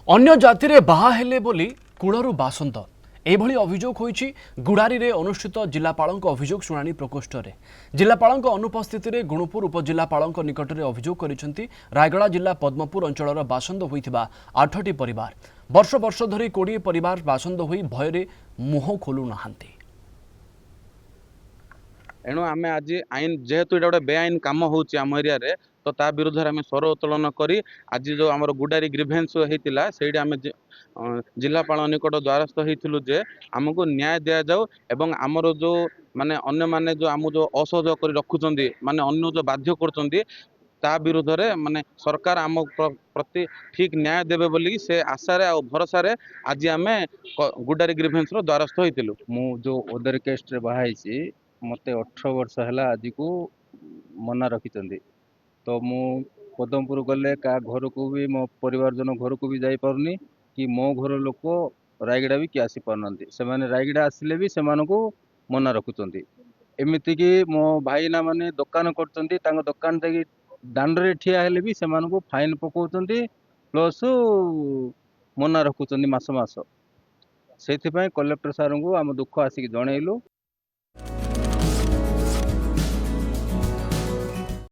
अन्य जाति रे बाहा हेले बोली कूलरू बासंद एभली अभियोग होईछि गुड़ारी रे अनुष्ठित जिलापालक अभियोग शुणाणी प्रकोष्ठ रे जिलापालक अनुपस्थिति रे गुणुपुर उपजिलापालक निकट रे अभियोग करिसेंति रायगड़ा जिला पद्मपुर अंचलर बासंद होइथिबा 8टी परिवार वर्ष वर्ष धरी 20 परिवार बासंद होई भयरे मुह खोलु नाहांती। एणु आम आज आईन जेहेतु ये गोटे बेआईन कम होम एरिया रे तो ता विरुद्ध आम स्वर उत्तोलन करी आज जो आम गुडारी ग्रीभेन्स होता से जिलापाल निकट द्वारस्थ होइथिलु जे आमको न्याय दिया जाऊ एवं आमर जो माने अन्य माने जो आम जो असहयोग कर रखुचंदी माने अन्य जो बाध्य करचंदी ता विरुद्ध रे माने सरकार आम प्रति ठीक न्याय देबे बोली से आशा रे आ भरोसा रे आज आम गुडारी ग्रीभेन्स रो द्वारस्थ होइथिलु। मु जो ओदर केस्ट रे बाहाइछि मते 18 वर्ष है आज को मना रखी तो मु पदमपुर गले का घर को भी मो परिवार जन घर को भी जाई पारुनी कि मो घर लोक रायगड़ा भी किए आसी पारनांती से माने रायगड़ा आसिले भी सेमानको मना रखुचंती एमिति कि मो भाईना माने दुकान करचंती तांको दुकान देकी दांड रे ठिया हेले भी सेमानको फाइन पकाउचंती प्लस मना रखुचंती मास मास से कलेक्टर सार को आम दुख आसिक जनइलु।